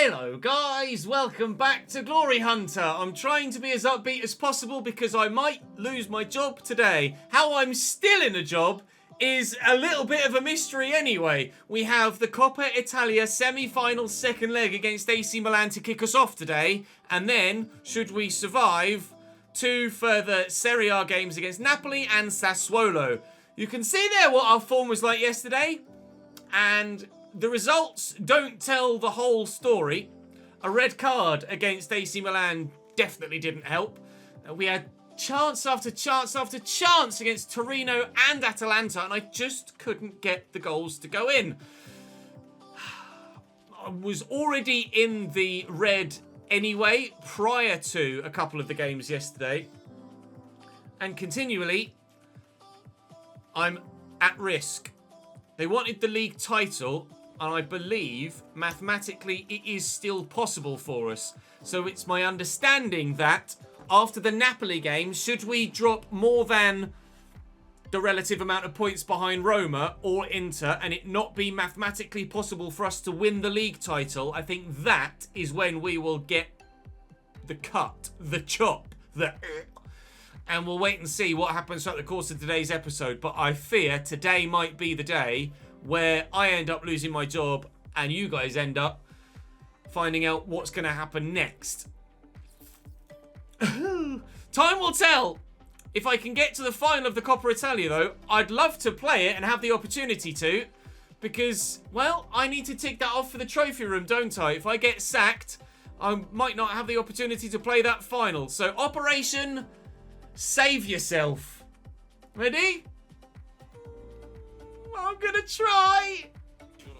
Hello guys, welcome back to GloryHunter. I'm trying to be as upbeat as possible because I might lose my job today. How I'm still in a job is a little bit of a mystery anyway. We have the Coppa Italia semi-final second leg against AC Milan to kick us off today. And then, should we survive, 2 further Serie A games against Napoli and Sassuolo. You can see there what our form was like yesterday. And the results don't tell the whole story. A red card against AC Milan definitely didn't help. We had chance after chance after chance against Torino and Atalanta, and I just couldn't get the goals to go in. I was already in the red anyway, prior to a couple of the games yesterday. And continually, I'm at risk. They wanted the league title, and I believe, mathematically, it is still possible for us. So it's my understanding that after the Napoli game, should we drop more than the relative amount of points behind Roma or Inter, and it not be mathematically possible for us to win the league title, I think that is when we will get the cut, the chop, and we'll wait and see what happens throughout the course of today's episode. But I fear today might be the day where I end up losing my job and you guys end up finding out what's going to happen next. Time will tell. If I can get to the final of the Coppa Italia, though, I'd love to play it and have the opportunity to. Because, well, I need to tick that off for the trophy room, don't I? If I get sacked, I might not have the opportunity to play that final. So, Operation Save Yourself. Ready? I'm gonna try.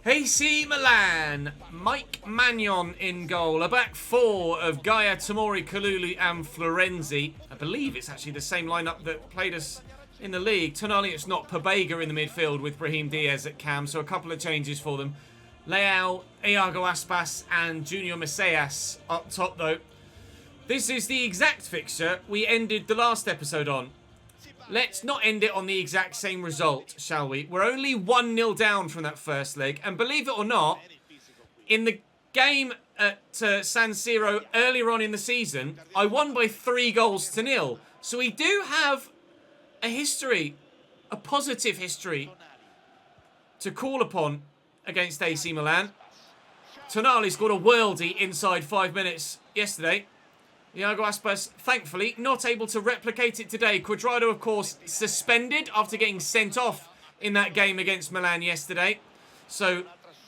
AC Milan, Mike Magnon in goal. A back four of Gaia, Tomori, Kalulu and Florenzi. I believe it's actually the same lineup that played us in the league. Tonali, it's not Pabega in the midfield with Brahim Diaz at cam, so a couple of changes for them. Leao, Iago Aspas and Junior Messias up top though. This is the exact fixture we ended the last episode on. Let's not end it on the exact same result, shall we? We're only 1-0 down from that first leg. And believe it or not, in the game at San Siro earlier on in the season, I won by 3-0. So we do have a history, a positive history, to call upon against AC Milan. Tonali scored a worldie inside 5 minutes yesterday. Iago Aspas, thankfully, not able to replicate it today. Cuadrado, of course, suspended after getting sent off in that game against Milan yesterday. So,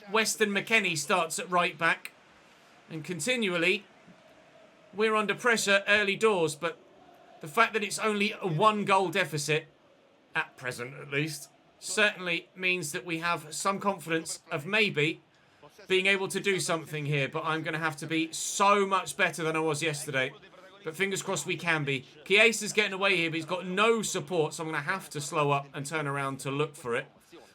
Weston McKennie starts at right back. And continually, we're under pressure early doors. But the fact that it's only a 1-goal deficit, at present at least, certainly means that we have some confidence of maybe being able to do something here, but I'm going to have to be so much better than I was yesterday. But fingers crossed we can be. Chiesa's getting away here, but he's got no support, so I'm going to have to slow up and turn around to look for it.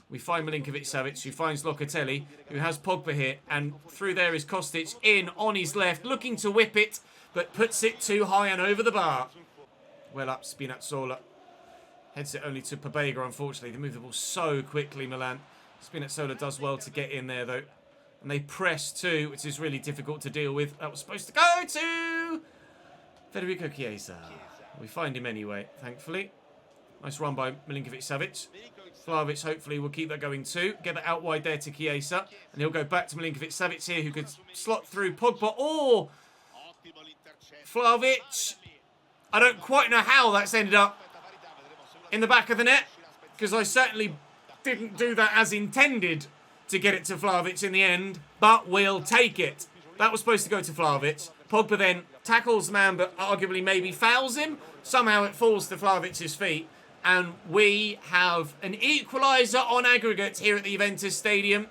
We find Milinkovic-Savic, who finds Locatelli, who has Pogba here, and through there is Kostic in on his left, looking to whip it, but puts it too high and over the bar. Well up, Spinazzola. Heads it only to Pabega, unfortunately. They move the ball so quickly, Milan. Spinazzola does well to get in there, though. And they press too, which is really difficult to deal with. That was supposed to go to Federico Chiesa. We find him anyway, thankfully. Nice run by Milinkovic-Savic. Vlahovic hopefully will keep that going too. Get that out wide there to Chiesa. And he'll go back to Milinkovic-Savic here, who could slot through Pogba. Oh! Vlahovic. I don't quite know how that's ended up in the back of the net, because I certainly didn't do that as intended to get it to Vlahovic in the end, but we'll take it. That was supposed to go to Vlahovic. Pogba then tackles the man, but arguably maybe fouls him. Somehow it falls to Vlahovic's feet, and we have an equaliser on aggregate here at the Juventus Stadium.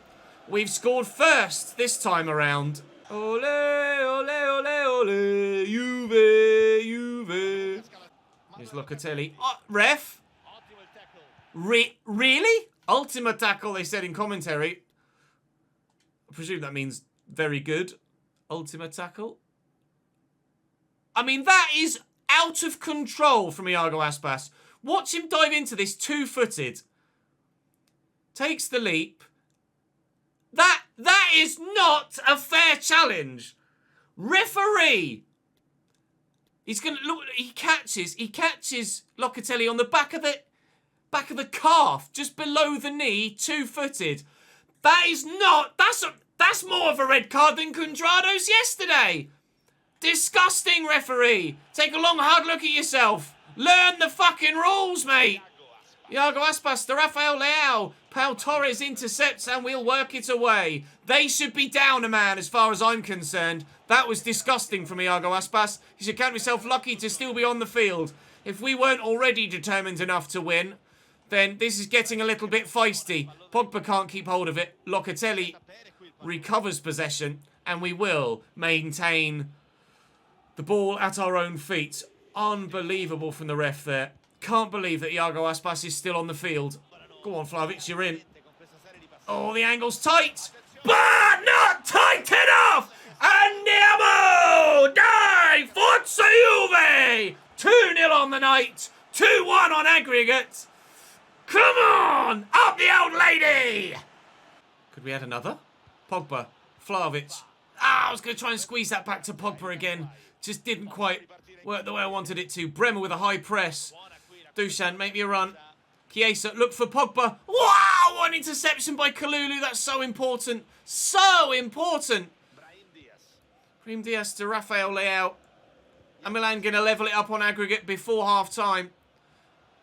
We've scored first this time around. Ole, ole, ole, ole, Juve, Juve. Here's Locatelli. Ref? Really? Ultimate tackle, they said in commentary. I presume that means very good. Ultimate tackle. I mean, that is out of control from Iago Aspas. Watch him dive into this two-footed. Takes the leap. That is not a fair challenge. Referee. He's going to look. He catches Locatelli on the back of the calf, just below the knee, 2-footed. That is not. That's more of a red card than Contrado's yesterday. Disgusting, referee. Take a long, hard look at yourself. Learn the fucking rules, mate. Iago Aspas to Rafael Leao. Pau Torres intercepts and we'll work it away. They should be down a man as far as I'm concerned. That was disgusting from Iago Aspas. He should count himself lucky to still be on the field. If we weren't already determined enough to win, then this is getting a little bit feisty. Pogba can't keep hold of it. Locatelli recovers possession and we will maintain the ball at our own feet. Unbelievable from the ref there. Can't believe that Iago Aspas is still on the field. Go on, Vlahovic, you're in. Oh, the angle's tight, but not tight enough! Andiamo! Dai! Forza Juve! 2-0 on the night. 2-1 on aggregate. Come on! Up the old lady! Could we add another? Pogba. Vlahovic. I was going to try and squeeze that back to Pogba again. Just didn't quite work the way I wanted it to. Bremer with a high press. Dusan, make me a run. Chiesa, look for Pogba. Wow! One interception by Kalulu. That's so important. So important. Brahim Diaz to Rafael Leao. And Milan going to level it up on aggregate before half-time.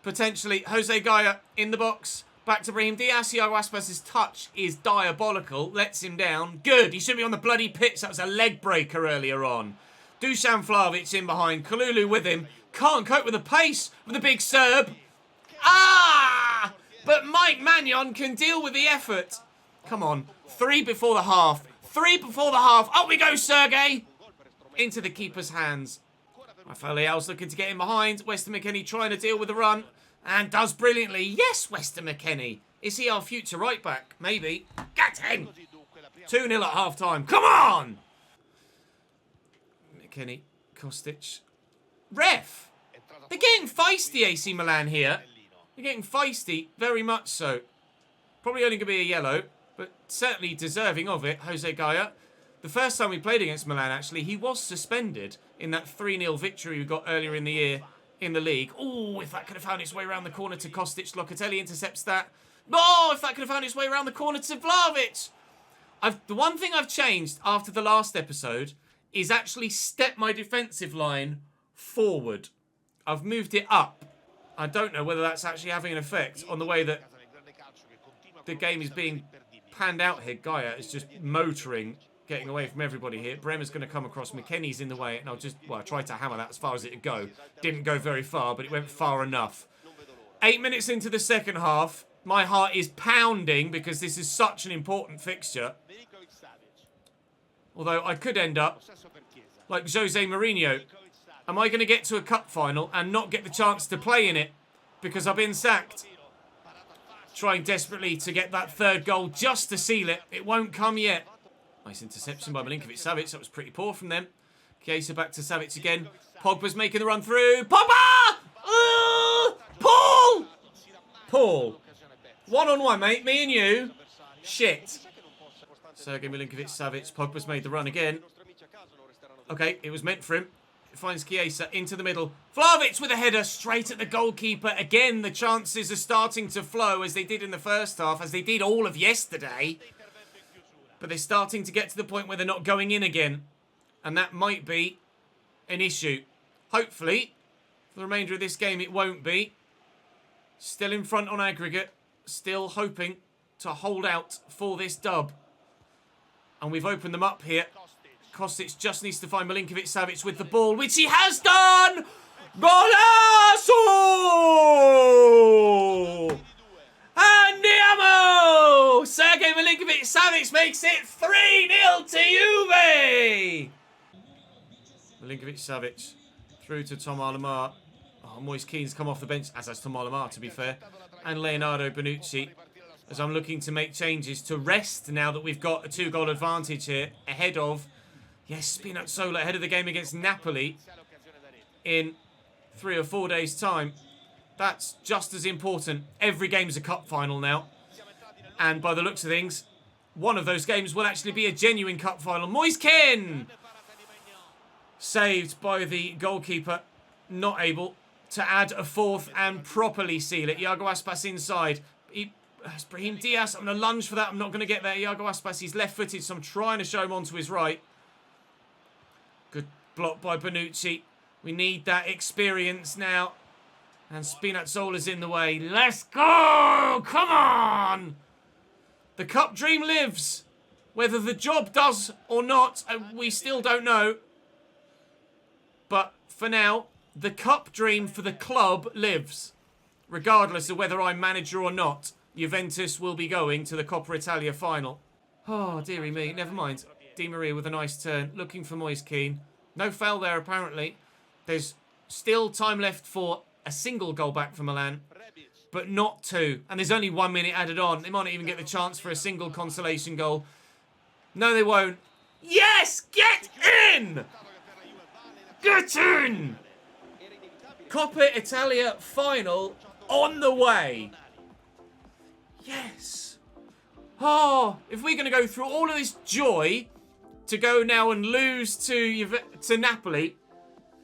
Potentially. Jose Gaya in the box. Back to Brahim Diaz. Iago Aspas' touch is diabolical. Lets him down. Good. He should be on the bloody pitch. That was a leg breaker earlier on. Dusan Vlahovic in behind. Kalulu with him. Can't cope with the pace of the big Serb. Ah! But Mike Magnon can deal with the effort. Come on. 3 before the half. 3 before the half. Up we go, Sergey. Into the keeper's hands. Rafael Leao's looking to get in behind. Weston McKennie trying to deal with the run. And does brilliantly. Yes, Weston McKennie. Is he our future right back? Maybe. Get him. 2-0 at half time. Come on! McKennie. Kostic. Ref. They're getting feisty, AC Milan here. They're getting feisty, very much so. Probably only going to be a yellow, but certainly deserving of it, Jose Gaya. The first time we played against Milan, actually, he was suspended in that 3-0 victory we got earlier in the year in the league. Oh, if that could have found its way around the corner to Kostic. Locatelli intercepts that. Oh, if that could have found its way around the corner to Vlahovic. The one thing I've changed after the last episode is actually step my defensive line forward. I've moved it up. I don't know whether that's actually having an effect on the way that the game is being panned out here. Gaya is just motoring, getting away from everybody here. Bremer's going to come across. McKennie's in the way. And I tried to hammer that as far as it would go. Didn't go very far, but it went far enough. 8 minutes into the second half. My heart is pounding because this is such an important fixture. Although I could end up like Jose Mourinho. Am I going to get to a cup final and not get the chance to play in it because I've been sacked? Trying desperately to get that third goal just to seal it. It won't come yet. Nice interception by Milinkovic-Savic. That was pretty poor from them. Chiesa back to Savic again. Pogba's making the run through. Pogba! Paul! Paul. 1-on-1, mate. Me and you. Shit. Sergej Milinkovic-Savic. Pogba's made the run again. Okay, it was meant for him. Finds Chiesa into the middle. Vlahovic with a header straight at the goalkeeper. Again, the chances are starting to flow as they did in the first half, as they did all of yesterday. But they're starting to get to the point where they're not going in again. And that might be an issue. Hopefully, for the remainder of this game, it won't be. Still in front on aggregate. Still hoping to hold out for this dub. And we've opened them up here. Kostic just needs to find Milinkovic-Savic with the ball, which he has done! Golazo! Andiamo! Sergej Milinkovic-Savic makes it 3-0 to Juve! Milinkovic-Savic through to Tom Alamar. Oh, Moise Keane's come off the bench, as has Tom Alamar, to be fair. And Leonardo Bonucci, as I'm looking to make changes to rest now that we've got a 2-goal advantage here ahead of... Yes, Spinazzola ahead of the game against Napoli in 3 or 4 days' time. That's just as important. Every game's a cup final now. And by the looks of things, one of those games will actually be a genuine cup final. Moiskin! Saved by the goalkeeper. Not able to add a fourth and properly seal it. Iago Aspas inside. Brahim Diaz, I'm going to lunge for that. I'm not going to get there. Iago Aspas, he's left-footed, so I'm trying to show him onto his right. Good block by Bonucci. We need that experience now. And Spinazzola's in the way. Let's go! Come on! The cup dream lives. Whether the job does or not, we still don't know. But for now, the cup dream for the club lives. Regardless of whether I'm manager or not, Juventus will be going to the Coppa Italia final. Oh, dearie me. Never mind. Di Maria with a nice turn. Looking for Moiskin. No foul there, apparently. There's still time left for a single goal back for Milan, but not two. And there's only 1 minute added on. They might not even get the chance for a single consolation goal. No, they won't. Yes! Get in! Get in! Coppa Italia final on the way. Yes. Oh, if we're going to go through all of this joy to go now and lose to Napoli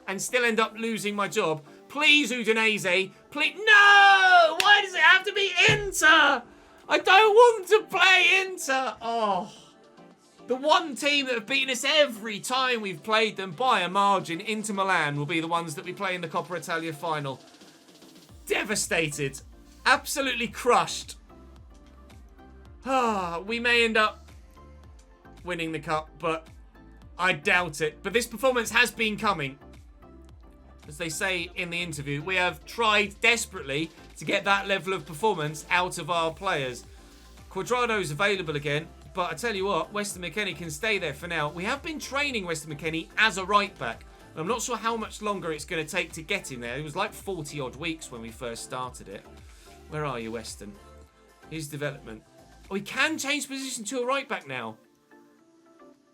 and still end up losing my job, please, Udinese, please. No! Why does it have to be Inter? I don't want to play Inter. Oh. The one team that have beaten us every time we've played them by a margin, Inter Milan, will be the ones that we play in the Coppa Italia final. Devastated. Absolutely crushed. We may end up winning the cup, but I doubt it. But this performance has been coming. As they say in the interview, we have tried desperately to get that level of performance out of our players. Cuadrado's available again, but I tell you what, Weston McKennie can stay there for now. We have been training Weston McKennie as a right back. And I'm not sure how much longer it's going to take to get him there. It was like 40 odd weeks when we first started it. Where are you, Weston? His development. Oh, he can change position to a right back now.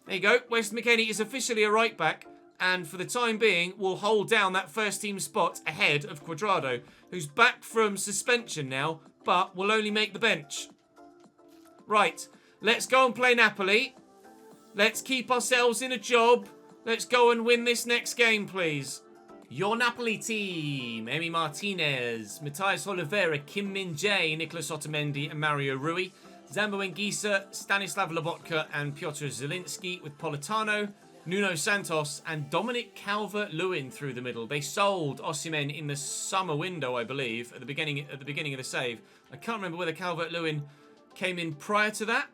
There you go. Weston McKennie is officially a right back. And for the time being, will hold down that first team spot ahead of Cuadrado, who's back from suspension now, but will only make the bench. Right, let's go and play Napoli. Let's keep ourselves in a job. Let's go and win this next game, please. Your Napoli team: Emi Martinez, Matthias Oliveira, Kim Min-jae, Nicolas Otamendi and Mario Rui. Zambo Anguissa, Stanislav Lobotka and Piotr Zielinski with Politano, Nuno Santos and Dominic Calvert-Lewin through the middle. They sold Osimhen in the summer window, I believe, at the beginning of the save. I can't remember whether Calvert-Lewin came in prior to that,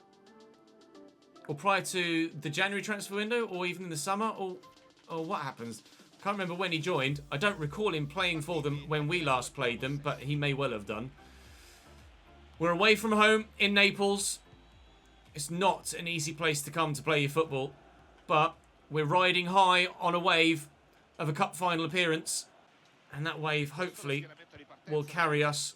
or prior to the January transfer window, or even in the summer, or what happens. Can't remember when he joined. I don't recall him playing for them when we last played them, but he may well have done. We're away from home in Naples. It's not an easy place to come to play your football, but we're riding high on a wave of a cup final appearance, and that wave hopefully will carry us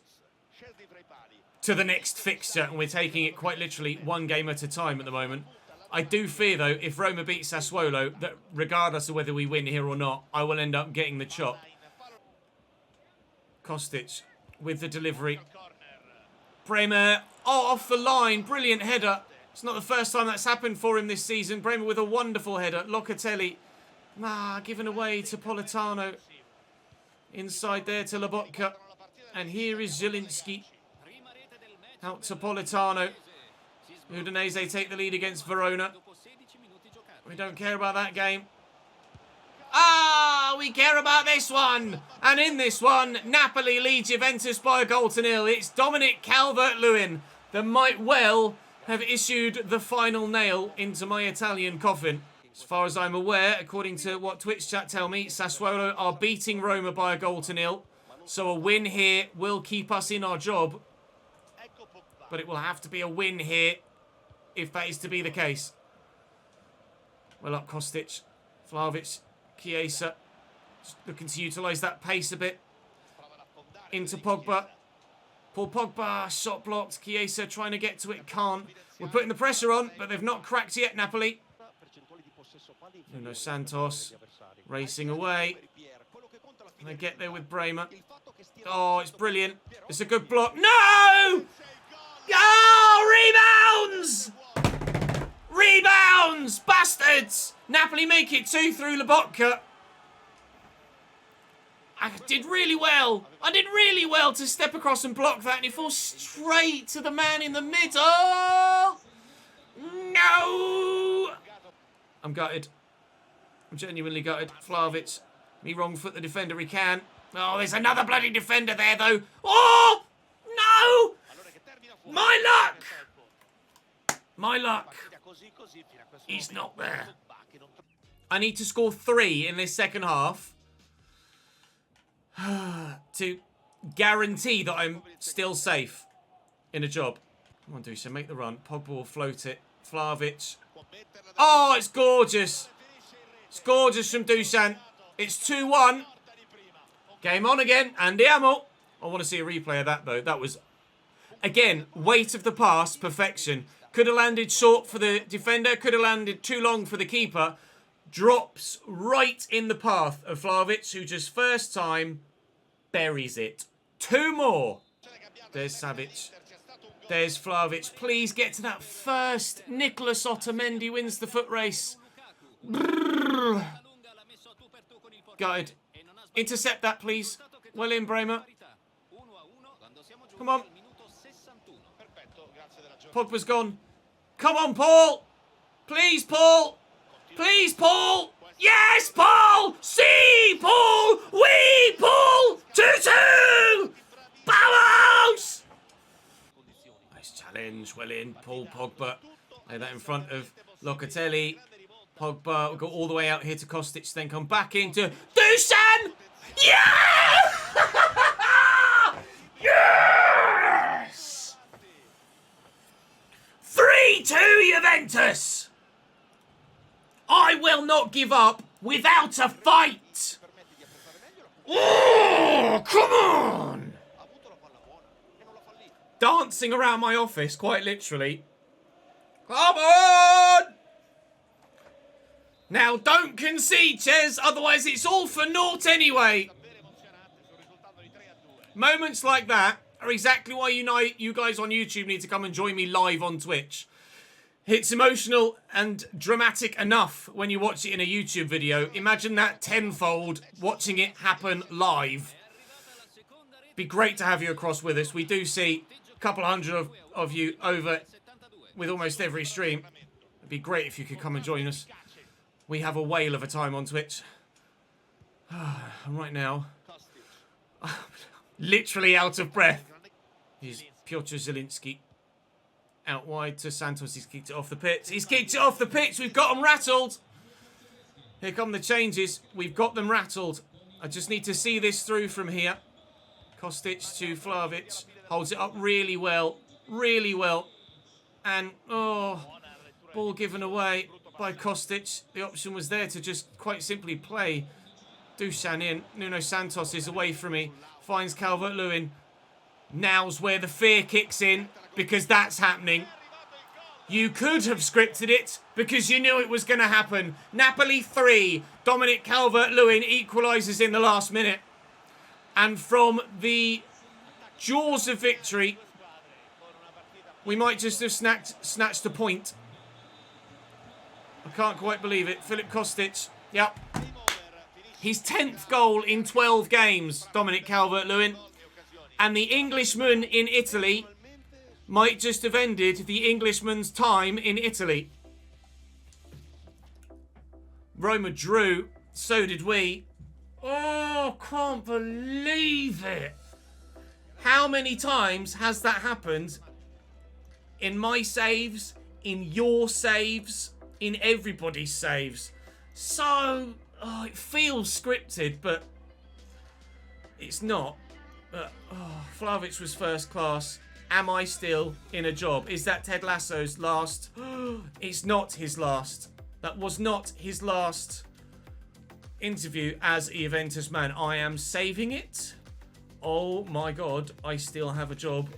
to the next fixture, and we're taking it quite literally one game at a time at the moment. I do fear, though, if Roma beat Sassuolo, that regardless of whether we win here or not, I will end up getting the chop. Kostic with the delivery. Bremer, off the line, brilliant header. It's not the first time that's happened for him this season. Bremer with a wonderful header. Locatelli, given away to Politano. Inside there to Lobotka. And here is Zielinski. Out to Politano. Udinese take the lead against Verona. We don't care about that game. We care about this one. And in this one, Napoli lead Juventus by a goal to nil. It's Dominic Calvert-Lewin that might well have issued the final nail into my Italian coffin. As far as I'm aware, according to what Twitch chat tell me, Sassuolo are beating Roma by a goal to nil. So a win here will keep us in our job. But it will have to be a win here if that is to be the case. Well up Kostic, Vlahovic, Chiesa. Just looking to utilise that pace a bit. Into Pogba. Paul Pogba, shot blocked. Chiesa trying to get to it, can't. We're putting the pressure on, but they've not cracked yet, Napoli. Nuno Santos racing away. And they get there with Bremer. Oh, it's brilliant. It's a good block. No! Oh, rebounds! Rebounds! Bastards! Napoli make it 2 through Lobotka. I did really well. I did really well to step across and block that, and it falls straight to the man in the middle. No! I'm gutted. I'm genuinely gutted. Vlahovic. Me wrong foot the defender he can. Oh, there's another bloody defender there, though. Oh! No! My luck! My luck. He's not there. I need to score 3 in this second half to guarantee that I'm still safe in a job. Come on, Dusan, make the run. Pogba will float it. Vlahovic. Oh, it's gorgeous. It's gorgeous from Dusan. It's 2-1. Game on again. Andiamo. I want to see a replay of that, though. That was, again, weight of the pass, perfection. Could have landed short for the defender. Could have landed too long for the keeper. Drops right in the path of Vlahovic, who just first time buries it. 2 more. There's Savic. There's Vlahovic. Please get to that first. Nicolas Otamendi wins the foot race. Brrr. Gutted. Intercept that, please. Well in, Bremer. Come on. Pogba's gone. Come on, Paul. Please, Paul. Please, Paul. Yes, Paul. See, Paul. We, Paul. 2-2. Vamos. Nice challenge. Well in. Paul Pogba. Lay that in front of Locatelli. Pogba will go all the way out here to Kostic, then come back into Dusan. Yeah! Yes! 3-2 Juventus. I will not give up without a fight. Oh, come on! Dancing around my office, quite literally. Come on! Now, don't concede, Ches, otherwise it's all for naught anyway. Moments like that are exactly why you guys on YouTube need to come and join me live on Twitch. It's emotional and dramatic enough when you watch it in a YouTube video. Imagine that tenfold watching it happen live. Be great to have you across with us. We do see a couple hundred of you over with almost every stream. It'd be great if you could come and join us. We have a whale of a time on Twitch. And right now, literally out of breath. Here's Piotr Zielinski. Out wide to Santos. He's kicked it off the pitch. He's kicked it off the pitch. We've got them rattled. Here come the changes. We've got them rattled. I just need to see this through from here. Kostic to Vlahovic. Holds it up really well. Really well. And, oh, ball given away by Kostic. The option was there to just quite simply play Dusan in. Nuno Santos is away from me. Finds Calvert-Lewin. Now's where the fear kicks in, because that's happening. You could have scripted it because you knew it was going to happen. Napoli 3. Dominic Calvert-Lewin equalises in the last minute. And from the jaws of victory, we might just have snatched a point. I can't quite believe it. Filip Kostic. Yep. His 10th goal in 12 games, Dominic Calvert-Lewin. And the Englishman in Italy might just have ended the Englishman's time in Italy. Roma drew. So did we. Oh, can't believe it. How many times has that happened? In my saves, in your saves, in everybody's saves. So, it feels scripted, but it's not. Vlahovic was first class. Am I still in a job? Is that Ted Lasso's last? It's not his last. That was not his last interview as a Juventus man. I am saving it. Oh my God, I still have a job.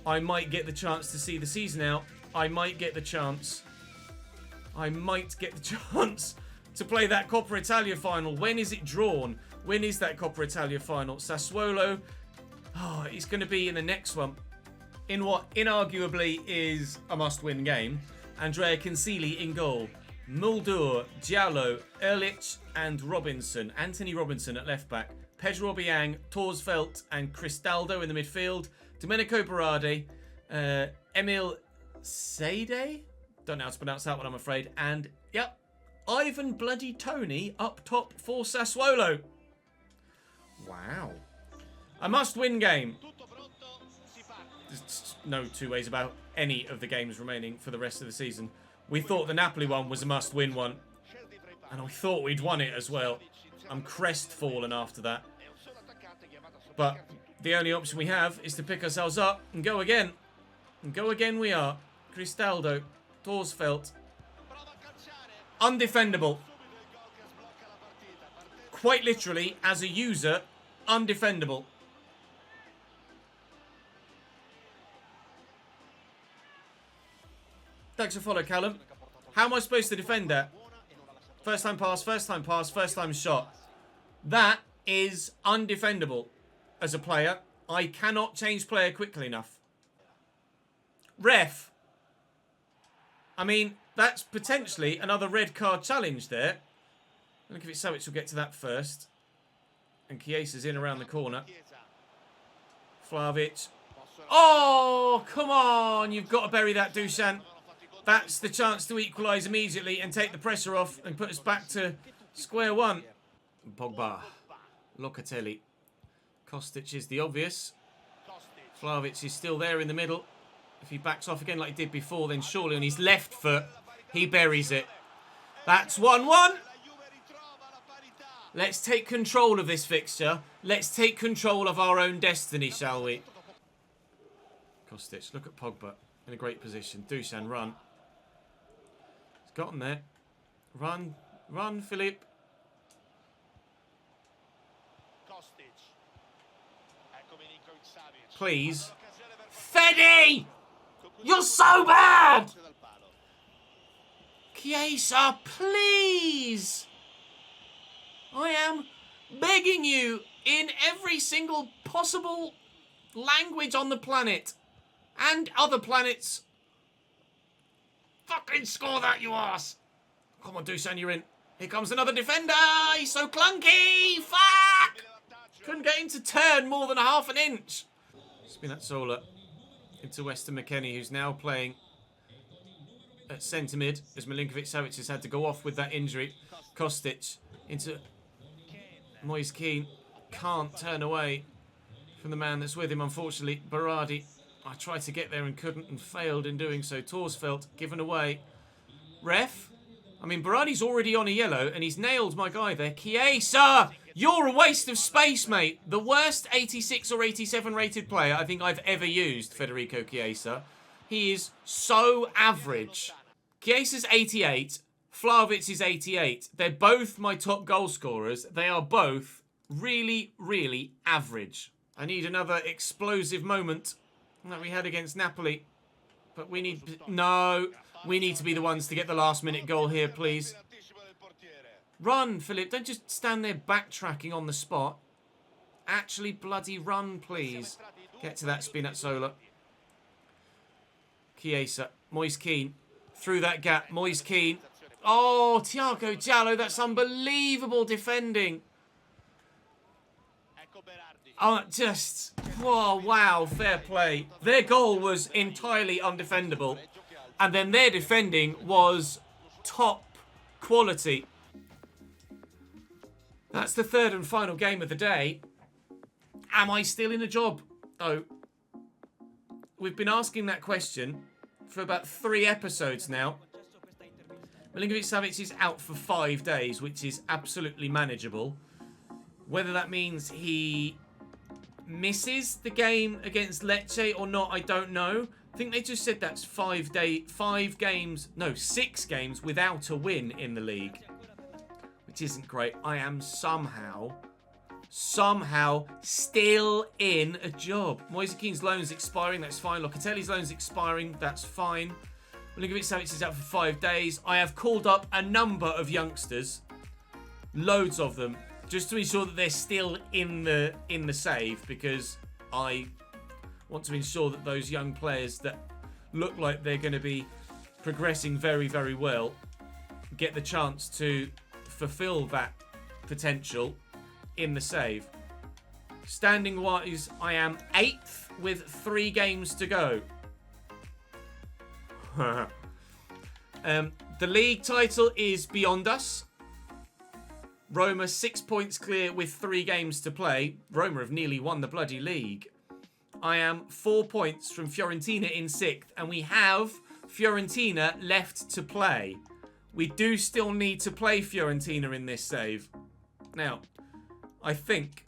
I might get the chance to see the season out. I might get the chance. I might get the chance to play that Coppa Italia final. When is it drawn? When is that Coppa Italia final? Sassuolo. Oh, it's going to be in the next one. In what inarguably is a must-win game. Andrea Cancili in goal. Muldur, Giallo, Ehrlich and Robinson. Anthony Robinson at left back. Pedro Obiang, Torsfeldt and Cristaldo in the midfield. Domenico Berardi, Emil Sade? Don't know how to pronounce that one, I'm afraid. And, yep, Ivan Bloody Tony up top for Sassuolo. Wow. A must-win game. There's no two ways about any of the games remaining for the rest of the season. We thought the Napoli one was a must-win one. And I thought we'd won it as well. I'm crestfallen after that. But the only option we have is to pick ourselves up and go again. And go again we are. Cristaldo, Torsfeldt. Undefendable. Quite literally, as a user, undefendable. Thanks for follow, Callum. How am I supposed to defend that? First time pass, first time pass, first time shot. That is undefendable. As a player, I cannot change player quickly enough. Ref. I mean, that's potentially another red card challenge there. Look if it's Savic will get to that first. And Chiesa's in around the corner. Vlahovic. Oh, come on. You've got to bury that, Dusan. That's the chance to equalise immediately and take the pressure off and put us back to square one. Pogba. Locatelli. Kostic is the obvious. Vlahovic is still there in the middle. If he backs off again like he did before, then surely on his left foot, he buries it. That's 1-1. Let's take control of this fixture. Let's take control of our own destiny, shall we? Kostic, look at Pogba in a great position. Dusan, run. He's gotten there. Run, run, Philippe. Please. Fede! You're so bad! Chiesa, please! I am begging you in every single possible language on the planet and other planets. Fucking score that, you ass! Come on, Dusan, you're in. Here comes another defender! He's so clunky! Fuck! Couldn't get him to turn more than half an inch. Spinazzola into Weston McKennie, who's now playing at centre mid, as Milinkovic-Savic has had to go off with that injury. Kostic into Moise Kean. Can't turn away from the man that's with him, unfortunately. Berardi. I tried to get there and couldn't and failed in doing so. Torsfeldt given away. Ref? I mean, Berardi's already on a yellow and he's nailed my guy there. Chiesa! You're a waste of space, mate. The worst 86 or 87 rated player I think I've ever used, Federico Chiesa. He is so average. Chiesa's 88. Vlahovic is 88. They're both my top goal scorers. They are both really, really average. I need another explosive moment that we had against Napoli. But we need... No. We need to be the ones to get the last minute goal here, please. Run, Philip. Don't just stand there backtracking on the spot. Actually bloody run, please. Get to that Spinazzola. Chiesa. Moise Kean. Through that gap. Moise Kean. Oh, Thiago Giallo. That's unbelievable defending. Oh, just... Whoa, wow. Fair play. Their goal was entirely undefendable. And then their defending was top quality. That's the third and final game of the day. Am I still in a job? Oh. We've been asking that question for about 3 episodes now. Milinkovic-Savic is out for 5 days, which is absolutely manageable. Whether that means he misses the game against Lecce or not, I don't know. I think they just said that's 6 games without a win in the league. Which isn't great. I am somehow still in a job. Moise Kean's loan's expiring, that's fine. Locatelli's loan's expiring, that's fine. Milinkovic-Savic is out for 5 days. I have called up a number of youngsters, loads of them, just to ensure that they're still in the save, because I want to ensure that those young players that look like they're going to be progressing very, very well, get the chance to fulfill that potential in the save. Standing wise, I am 8th with 3 games to go. The league title is beyond us. Roma 6 points clear with 3 games to play. Roma have nearly won the bloody league. I am 4 points from Fiorentina in 6th, and we have Fiorentina left to play. We do still need to play Fiorentina in this save. Now, I think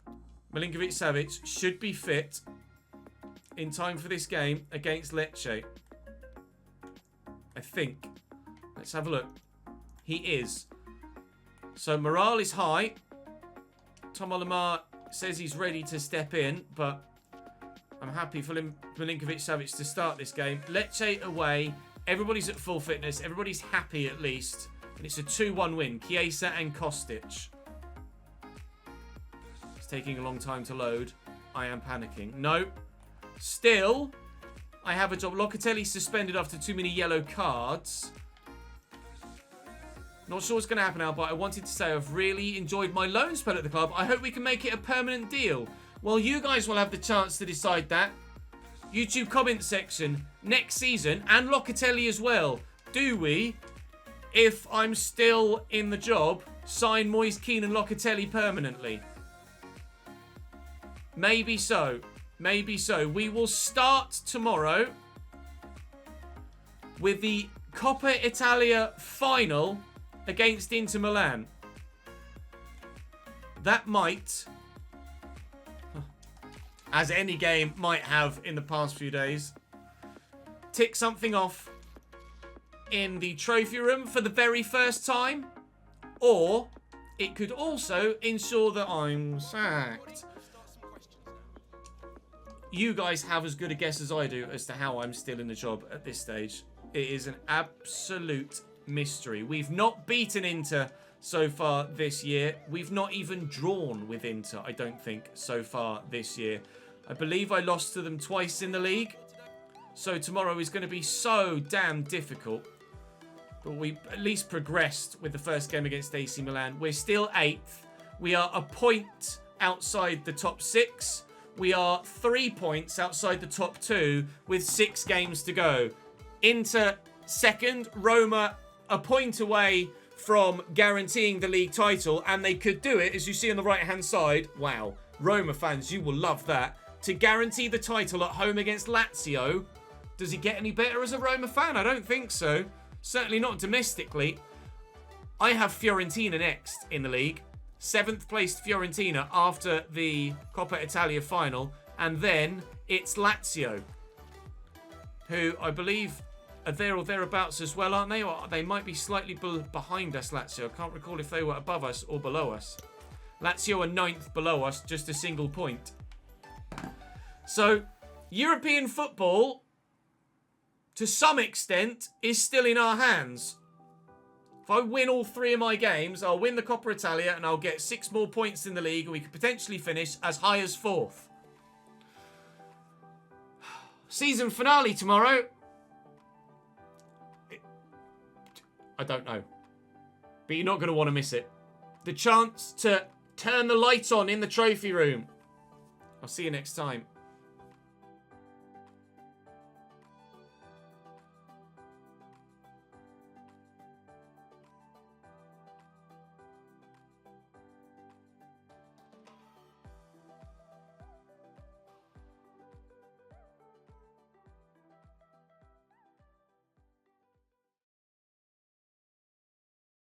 Milinkovic-Savic should be fit in time for this game against Lecce. I think. Let's have a look. He is. So morale is high. Tom Olimar says he's ready to step in, but I'm happy for Milinkovic-Savic to start this game. Lecce away. Everybody's at full fitness. Everybody's happy at least. And it's a 2-1 win. Chiesa and Kostic. It's taking a long time to load. I am panicking. No. Still, I have a job. Locatelli suspended after too many yellow cards. Not sure what's going to happen now, but I wanted to say I've really enjoyed my loan spell at the club. I hope we can make it a permanent deal. Well, you guys will have the chance to decide that. YouTube comment section next season, and Locatelli as well. Do we, if I'm still in the job, sign Moise Kean and Locatelli permanently? Maybe so. Maybe so. We will start tomorrow with the Coppa Italia final against Inter Milan. That might, as any game might have in the past few days, tick something off in the trophy room for the very first time, or it could also ensure that I'm sacked. You guys have as good a guess as I do as to how I'm still in the job at this stage. It is an absolute mystery. We've not beaten Inter so far this year. We've not even drawn with Inter, I don't think, so far this year. I believe I lost to them twice in the league. So tomorrow is going to be so damn difficult. But we at least progressed with the first game against AC Milan. We're still 8th. We are a point outside the top 6. We are 3 points outside the top 2 with 6 games to go. Inter 2nd, Roma a point away from guaranteeing the league title, and they could do it, as you see on the right-hand side. Wow, Roma fans, you will love that. To guarantee the title at home against Lazio. Does it get any better as a Roma fan? I don't think so. Certainly not domestically. I have Fiorentina next in the league. 7th placed Fiorentina after the Coppa Italia final. And then it's Lazio, who I believe are there or thereabouts as well, aren't they? Or they might be slightly behind us, Lazio. I can't recall if they were above us or below us. Lazio are 9th below us, just a single point. So, European football, to some extent, is still in our hands. If I win all 3 of my games, I'll win the Coppa Italia and I'll get 6 more points in the league, and we could potentially finish as high as 4th. Season finale tomorrow. I don't know. But you're not going to want to miss it. The chance to turn the light on in the trophy room. I'll see you next time.